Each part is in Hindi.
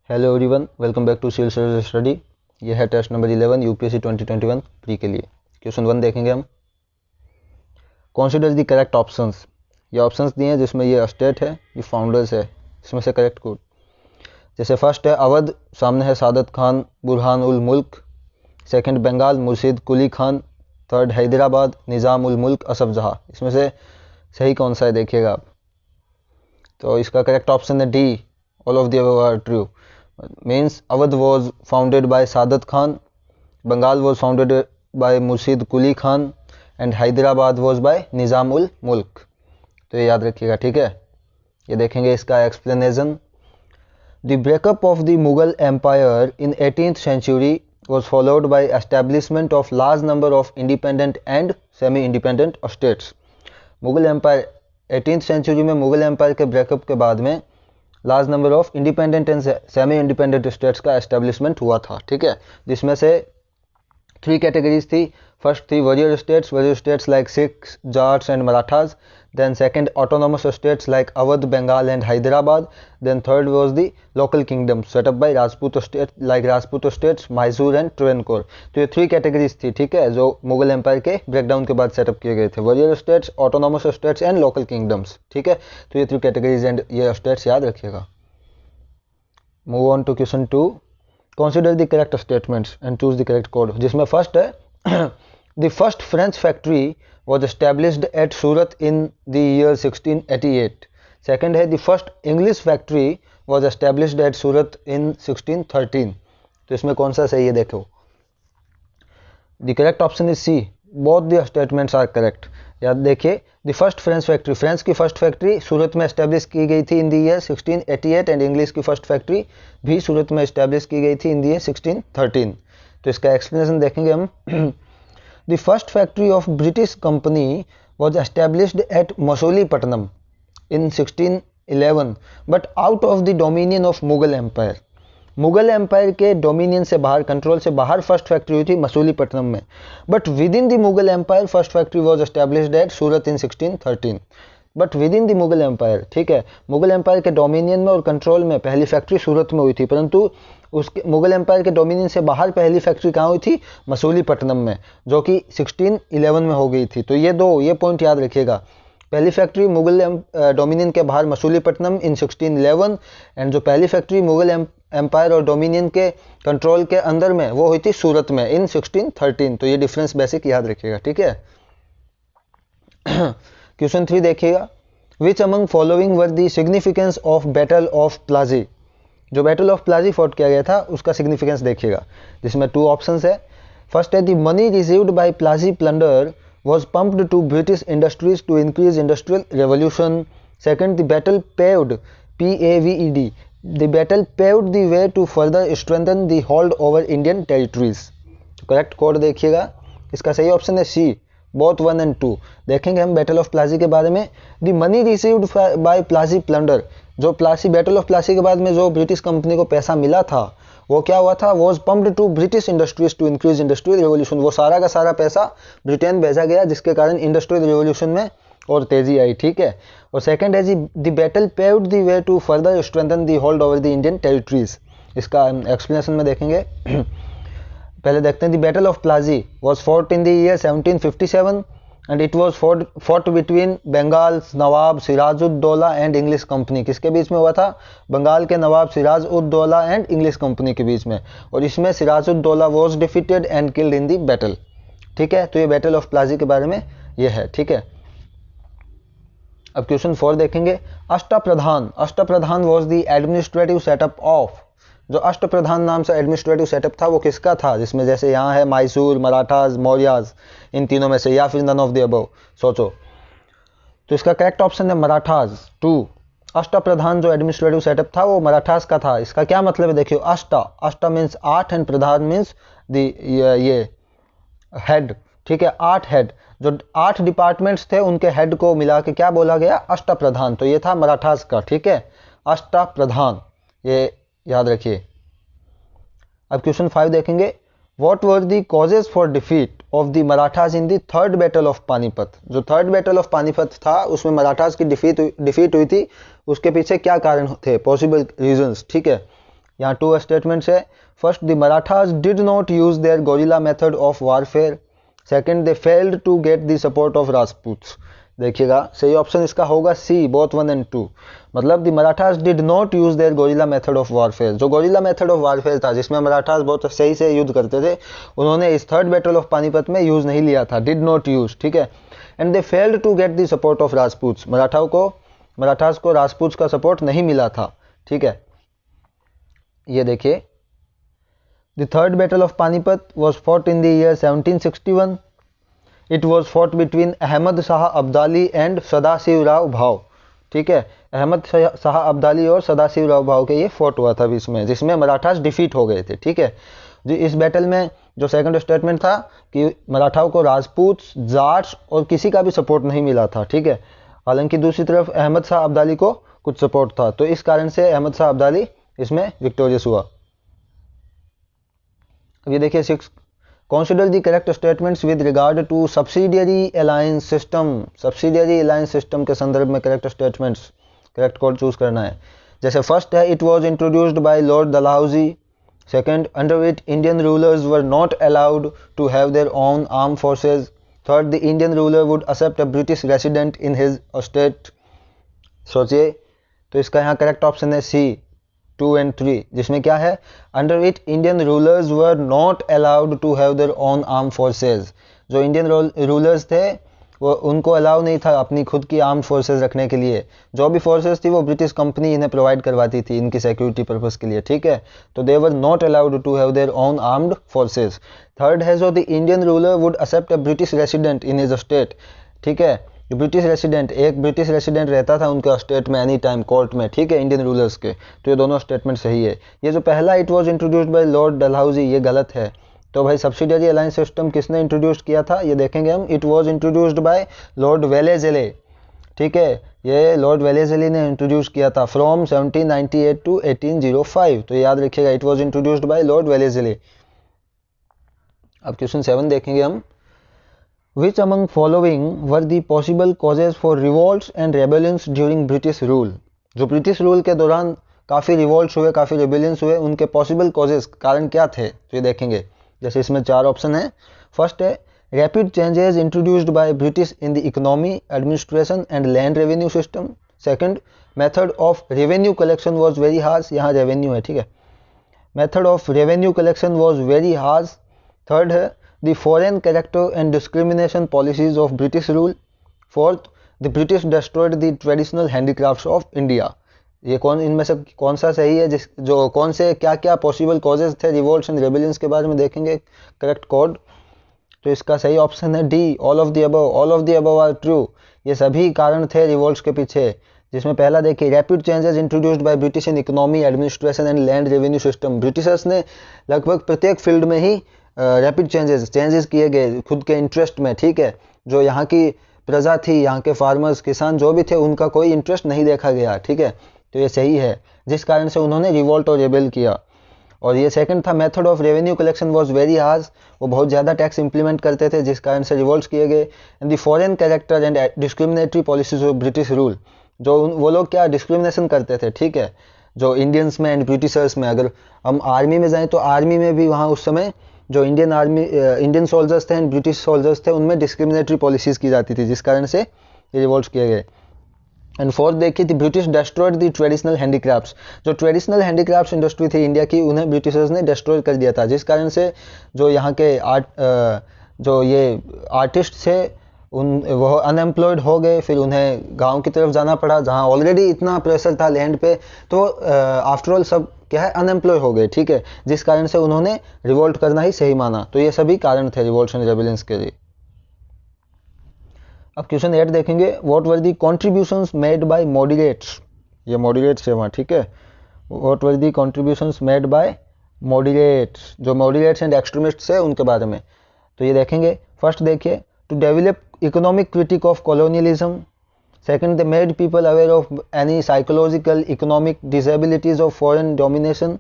Hello everyone, welcome back to civil service study. ये है टेस्ट नंबर 11 यूपीएससी 2021 प्री के लिए। क्वेश्चन 1 देखेंगे हम। Consider the correct options. ये ऑप्शंस दिए हैं जिसमें ये स्टेट है, ये फाउंडर्स है, इसमें से करेक्ट कोड। जैसे फर्स्ट है अवध, सामने है सादत खान बुरहान उल मुल्क। सेकंड बंगाल, मुर्शिद कुली खान। थर्ड हैदराबाद, निज़ाम उल मुल्क असफ जहाँ। इसमें से सही कौन सा है देखिएगा आप। तो इसका करेक्ट ऑप्शन है D, all of the above are true. Means Awadh was founded by Sadat Khan, Bengal was founded by Murshid Quli Khan and Hyderabad was by Nizam ul Mulk। तो ये याद रखिएगा, ठीक है। ये देखेंगे इसका explanation. The breakup of the Mughal Empire in 18th century was followed by establishment of large number of independent and semi-independent states। Mughal empire 18th century में मुगल एम्पायर के ब्रेकअप के बाद में large number of independent and semi independent states का एस्टेब्लिशमेंट हुआ था, ठीक है। जिसमें से 3 कैटेगरीज थी। फर्स्ट थी warrior states like Sikhs, Jats and Marathas. Then second autonomous states like Awadh, Bengal and Hyderabad. Then third was the local kingdom setup by Rajput state like Rajput states, Mysore and Travancore. तो ये 3 कैटेगरीज थी, ठीक है, जो मुगल एम्पायर के ब्रेकडाउन के बाद सेटअप किए गए थे। Warrior states, autonomous states and local kingdoms, ठीक है। तो ये 3 कैटेगरीज एंड ये स्टेट्स याद रखिएगा। Move on to question 2। Consider the correct statements and choose the correct code. जिसमें फर्स्ट है the first French factory was established at Surat in the year 1688। Second है the first English factory was established at Surat in 1613। तो इसमें कौन सा सही है देखो। The correct option is C, both the statements are correct. याद देखिए, the first French factory, French की फर्स्ट फैक्ट्री सूरत में एस्टेब्लिश की गई थी इन द ईयर 1688 एंड इंग्लिश की फर्स्ट फैक्ट्री भी सूरत में एस्टेब्लिश की गई थी इन द ईयर 1613। तो इसका एक्सप्लेनेशन देखेंगे हम। The first factory of British company was established at Masulipatnam in 1611 but out of the dominion of Mughal empire. Mughal empire के डोमिनियन से बाहर, कंट्रोल से बाहर फर्स्ट फैक्ट्री हुई थी मसूलीपट्टनम में। But within the Mughal empire first factory was established at Surat in 1613। But within the Mughal empire, ठीक है, मुगल एम्पायर के डोमिनियन में और कंट्रोल में पहली फैक्ट्री सूरत में हुई थी, परंतु उसके मुगल एम्पायर के डोमिनियन से बाहर पहली फैक्ट्री कहाँ हुई थी? मसूलीपट्टनम में, जो कि 1611 में हो गई थी। तो ये पॉइंट याद रखिएगा। पहली फैक्ट्री मुगल डोमिनियन के बाहर मसूलीपट्टनम इन 1611 एंड जो पहली फैक्ट्री मुगल एम्पायर और डोमिनियन के कंट्रोल के अंदर में वो हुई थी सूरत में इन 1613। तो ये डिफरेंस बेसिक याद रखिएगा, ठीक है। क्वेश्चन 3 देखिएगा। Which among following were the significance of battle of Plassey. जो बैटल ऑफ प्लाजी फॉट किया गया था उसका सिग्निफिकेंस देखिएगा, जिसमें 2 ऑप्शंस है। फर्स्ट है the money received by Plassey plunder was pumped to British industries to increase industrial revolution. Second, the battle paved, PAVED, the battle paved the way to further strengthen the hold over Indian territories. तो करेक्ट कोड देखिएगा, इसका सही ऑप्शन है सी, बोथ 1 and 2। देखेंगे हम बैटल ऑफ प्लासी के बारे में। The money received bye Plassey plunder, जो प्लासी बैटल ऑफ प्लासी के बाद में जो ब्रिटिश कंपनी को पैसा मिला था वो क्या हुआ था? Was pumped to British industries to increase industrial revolution. वो सारा का सारा पैसा ब्रिटेन भेजा गया, जिसके कारण इंडस्ट्रियल रिवोल्यूशन में और तेजी आई, ठीक है। और सेकंड है जी the battle paved the way to further strengthen the hold over the Indian territories. इसका एक्सप्लेनेशन में देखेंगे। पहले देखते हैं the battle of Plassey was fought in the year 1757 and it was fought between Bengal Nawab Sirajuddaulah and English company. किसके बीच में हुआ था? बंगाल के नवाब सिराजुद्दौला एंड इंग्लिश कंपनी के बीच में। और इसमें Sirajuddaulah was defeated and killed in the battle, ठीक है। तो ये बैटल ऑफ प्लाजी के बारे में ये है, ठीक है। अब क्वेश्चन 4 देखेंगे। Ashtapradhan was the administrative setup of. जो अष्टप्रधान नाम से एडमिनिस्ट्रेटिव सेटअप था वो किसका था? जिसमें जैसे यहाँ है मैसूर, मराठाज, मौर्याज, इन तीनों में से, या फिर नन ऑफ द अबव, सोचो। तो इसका करेक्ट ऑप्शन है मराठाज 2। अष्टप्रधान जो एडमिनिस्ट्रेटिव सेटअप था वो मराठाज का था। इसका क्या मतलब है देखियो, अष्टा मीन्स 8 एंड प्रधान मीन्स ये हेड, ठीक है। 8 हेड, जो 8 डिपार्टमेंट्स थे उनके हेड को मिला के क्या बोला गया? अष्टप्रधान। तो ये था मराठाज का, ठीक है, अष्टप्रधान, ये याद रखिए। अब क्वेश्चन 5 देखेंगे। What were the causes for defeat of the Marathas in the third battle of Panipat. जो थर्ड बैटल ऑफ पानीपत था उसमें मराठाज की डिफीट हुई थी, उसके पीछे क्या कारण थे? पॉसिबल रीजंस, ठीक है। यहाँ टू स्टेटमेंट्स है। First, the Marathas did not use their guerrilla method of warfare. Second, they failed to get the support of Rajputs. देखिएगा सही ऑप्शन इसका होगा सी, बोथ 1 and 2। मतलब the Marathas did not use their guerrilla method of warfare, जो गोरिल्ला मेथड ऑफ वारफेयर था जिसमें मराठास बहुत सही से युद्ध करते थे, उन्होंने इस थर्ड बैटल ऑफ पानीपत में यूज नहीं लिया था, डिड नॉट यूज, ठीक है। And they failed to get the support of Rajputs, Marathas को राजपूत्स का सपोर्ट नहीं मिला था, ठीक है। ये देखिए, the third battle of Panipat was fought in the year 1761। It was fought between Ahmad Shah Abdali and Sadashivrao Bhau, ठीक है। अहमद शाह अब्दाली और सदाशिवराव भाव के ये फोर्ट हुआ था बीच में, जिसमें मराठास डिफीट हो गए थे, ठीक है। जी, इस बैटल में जो सेकंड स्टेटमेंट था कि मराठाओं को राजपूत, जाट्स और किसी का भी सपोर्ट नहीं मिला था, ठीक है। हालांकि दूसरी तरफ अहमद शाह अब्दाली को कुछ सपोर्ट था, तो इस कारण से अहमद शाह अब्दाली इसमें विक्टोरियस हुआ। अब ये देखिए 6, consider the correct statements with regard to subsidiary alliance system। subsidiary alliance system के संदर्भ में correct statements, correct code choose करना है। जैसे फर्स्ट है, it was introduced by Lord Dalhousie। Second, under it Indian rulers were not allowed to have their own armed forces। Third, the Indian ruler would accept a British resident in his estate। सोचिए, तो इसका यहाँ करेक्ट ऑप्शन है सी, 2 and 3, जिसमें क्या है, under which Indian rulers were not allowed to have their own arm forces. जो इंडियन रूलर्स थे वो उनको अलाउ नहीं था अपनी खुद की आर्म फोर्सेज रखने के लिए, जो भी फोर्सेज थी वो ब्रिटिश कंपनी इन्हें प्रोवाइड करवाती थी इनकी सिक्योरिटी पर्पस के लिए, ठीक है। तो they were not allowed to have their own armed forces. Third है, जो the Indian ruler would accept a British resident in his state, ठीक है। ब्रिटिश रेसिडेंट, एक ब्रिटिश रेसिडेंट रहता था उनके स्टेट में एनी टाइम कोर्ट में, ठीक है, इंडियन रूलर्स के। तो ये दोनों स्टेटमेंट सही है। ये जो पहला it was introduced by Lord Dalhousie, ये गलत है। तो भाई सब्सिडियरी अलायंस सिस्टम किसने इंट्रोड्यूस किया था, ये देखेंगे हम। It was introduced by Lord Wellesley, ठीक है, ये लॉर्ड वेलेज़ले ने इंट्रोड्यूस किया था फ्रॉम 1798 टू 1805। तो याद रखिएगा, it was introduced by Lord Wellesley. अब क्वेश्चन 7 देखेंगे हम। Which among following were the possible causes for revolts and rebellions during British rule? जो ब्रिटिश रूल के दौरान काफ़ी रिवॉल्ट्स हुए, काफ़ी रेबेलियंस हुए, उनके पॉसिबल कॉजेज, कारण क्या थे, तो ये देखेंगे। जैसे इसमें 4 ऑप्शन है। फर्स्ट है, rapid changes introduced by British in the economy, administration and land revenue system. Second, method of revenue collection was very harsh, यहाँ रेवेन्यू है, ठीक है। Method of revenue collection was very harsh. Third है, the foreign character and discrimination policies of British rule। Fourth, the British destroyed the traditional handicrafts of India। ये कौन इनमें से कौन सा सही है, जिस जो कौन से क्या क्या पॉसिबल कॉजेज थे रिवोल्ट्स एंड रेबेलियंस के बारे में देखेंगे करेक्ट कोड। तो इसका सही ऑप्शन है D, all of the above. All of the above are true, ये सभी कारण थे रिवोल्ट्स के पीछे। जिसमें पहला देखिए, rapid changes introduced by British in economy, administration and land revenue system. Britishers ने लगभग प्रत्येक फील्ड में ही रैपिड चेंजेस किए गए खुद के इंटरेस्ट में, ठीक है। जो यहाँ की प्रजा थी, यहाँ के फार्मर्स, किसान जो भी थे, उनका कोई इंटरेस्ट नहीं देखा गया, ठीक है। तो ये सही है, जिस कारण से उन्होंने रिवोल्ट और रेबेल किया। और ये सेकंड था, method of revenue collection was very harsh, वो बहुत ज़्यादा टैक्स इंप्लीमेंट करते थे जिस कारण से रिवोल्ट्स किए गए। And the foreign character and discriminatory policies of British rule, जो वो लोग क्या डिस्क्रिमिनेशन करते थे, ठीक है, जो इंडियंस में एंड ब्रिटिशर्स में। अगर हम आर्मी में जाएँ तो आर्मी में भी वहाँ उस समय जो इंडियन सोल्जर्स थे एंड ब्रिटिश सोल्जर्स थे, उनमें डिस्क्रिमिनेटरी पॉलिसीज़ की जाती थी जिस कारण से ये रिवोल्ट्स किए गए। एंड फोर्थ देखिए, the British destroyed the traditional handicrafts, जो ट्रेडिशनल हैंडीक्राफ्ट्स इंडस्ट्री थी इंडिया की, उन्हें ब्रिटिशर्स ने डिस्ट्रॉय कर दिया था, जिस कारण से जो यहाँ के जो ये आर्टिस्ट थे वो अनएम्प्लॉयड हो गए। फिर उन्हें गांव की तरफ जाना पड़ा जहाँ ऑलरेडी इतना प्रेशर था लैंड पे, तो आफ्टर ऑल सब क्या है अनएम्प्लॉय हो गए, ठीक है, जिस कारण से उन्होंने रिवोल्ट करना ही सही माना। तो ये सभी कारण थे रिवोल्ट्स एंड रेबेलियंस के लिए। अब क्वेश्चन 8 देखेंगे, what were the contributions made by moderates. ये मॉडरेट्स है वहाँ, ठीक है। What were the contributions made by moderates, जो मॉडरेट्स एंड एक्सट्रीमिस्ट्स है उनके बारे में। तो ये देखेंगे। फर्स्ट देखिए, to develop economic critique of colonialism. Second, they made people aware of any psychological, economic disabilities of foreign domination.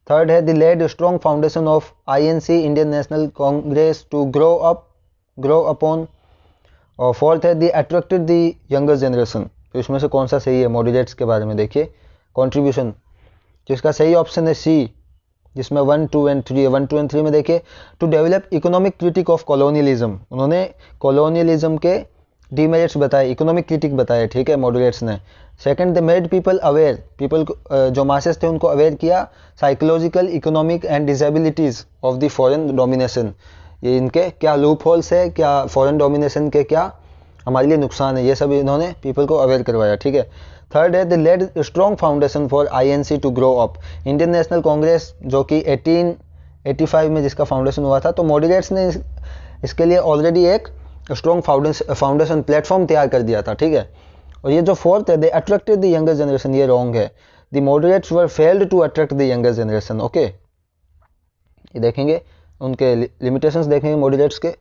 Third, they laid a strong foundation of INC, Indian National Congress, to grow upon. और fourth है, they attracted the younger generation। तो इसमें से कौन सा सही है मॉडरेट्स के बारे में देखिए। कंट्रीब्यूशन, तो इसका सही ऑप्शन है सी, जिसमें 1, 2 एंड 3 है। 1, 2 एंड 3 में देखिए, to develop economic critique of colonialism, उन्होंने कॉलोनियलिज्म के डीमेरिट्स बताए, इकोनॉमिक क्रिटिक बताए, ठीक है, मॉडरेट्स ने। Second, they made people aware, people जो मासेस थे उनको अवेयर किया psychological, economic and disabilities of the foreign domination, ये इनके क्या लूप होल्स है, क्या फॉरेन डोमिनेशन के क्या हमारे लिए नुकसान है, ये सब इन्होंने पीपल को अवेयर करवाया, ठीक है। थर्ड है, the laid strong foundation for INC to grow up, Indian National Congress जो कि 1885 में जिसका फाउंडेशन हुआ था, तो मॉडरेट्स ने इसके लिए ऑलरेडी एक स्ट्रॉन्ग फाउंडेशन प्लेटफॉर्म तैयार कर दिया था, ठीक है। और ये जो फोर्थ है, they attracted the younger generation, ये रॉन्ग है, the moderates were failed to attract the younger generation, okay. ये देखेंगे उनके लिमिटेशंस देखेंगे मॉडरेट्स के,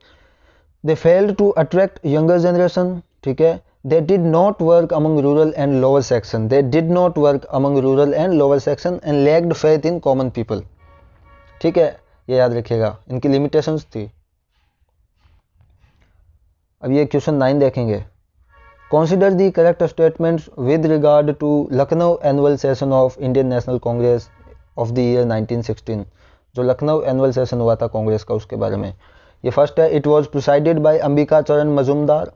they failed to attract younger generation, ठीक है। They did not work among rural and lower section, they did not work among rural and lower section and lacked faith in common people, ठीक है, ये याद रखिएगा, इनकी लिमिटेशंस थी। अब ये क्वेश्चन 9 देखेंगे, consider the correct statements with regard to Lucknow annual session of Indian National Congress of the year 1916, जो लखनऊ एनुअल सेशन हुआ था कांग्रेस का, उसके बारे में। ये फर्स्ट है, it was presided by Ambika Charan Majumdar.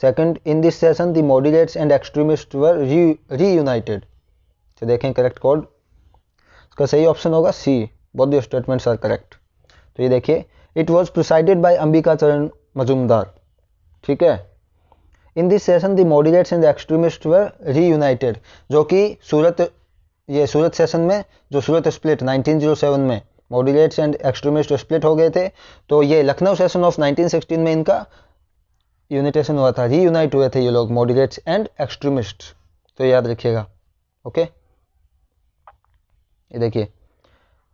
Second, in this session the moderates and extremist were reunited. तो देखें करेक्ट कोड, इसका सही ऑप्शन होगा C, both the statements are correct. तो ये देखिए, it was presided by Ambika Charan Majumdar, ठीक है। In this session the moderates and extremist were reunited, जो कि सूरत सेशन में जो सूरत स्प्लिट 1907 में मॉडरेट्स एंड एक्सट्रीमिस्ट स्प्लिट हो गए थे, तो ये लखनऊ सेशन ऑफ 1916 में इनका यूनिटेशन हुआ था, रीयूनाइट हुए थे ये लोग, मॉडरेट्स एंड एक्सट्रीमिस्ट, तो याद रखिएगा, ओके। ये देखिए,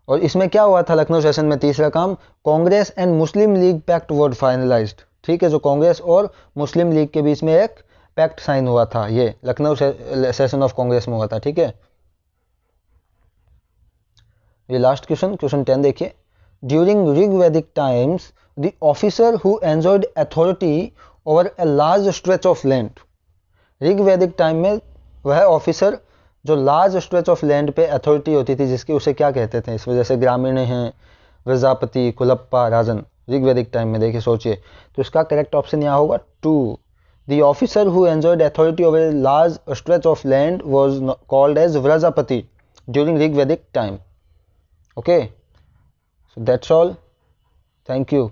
और इसमें क्या हुआ था लखनऊ सेशन में, तीसरा काम, Congress and Muslim League pact were finalised, ठीक है, जो कांग्रेस और मुस्लिम लीग के बीच में एक पैक्ट साइन हुआ था, ये लखनऊ सेशन ऑफ कांग्रेस में हुआ था, ठीक है। ये लास्ट क्वेश्चन, क्वेश्चन 10 देखिए, during Rigvedic times the officer who enjoyed authority over a large stretch of land, Rigvedic time में वह ऑफिसर जो लार्ज स्ट्रेच ऑफ लैंड पे अथॉरिटी होती थी जिसकी, उसे क्या कहते थे, इस वजह से ग्रामीण हैं, प्रजापति, कुलप्पा, राजन, ऋग्वैदिक टाइम में, देखिए सोचिए। तो इसका करेक्ट ऑप्शन यहाँ होगा 2, the officer who enjoyed authority over a large stretch of land was called as Vrajapati during Rigvedic time, okay. So that's all, thank you.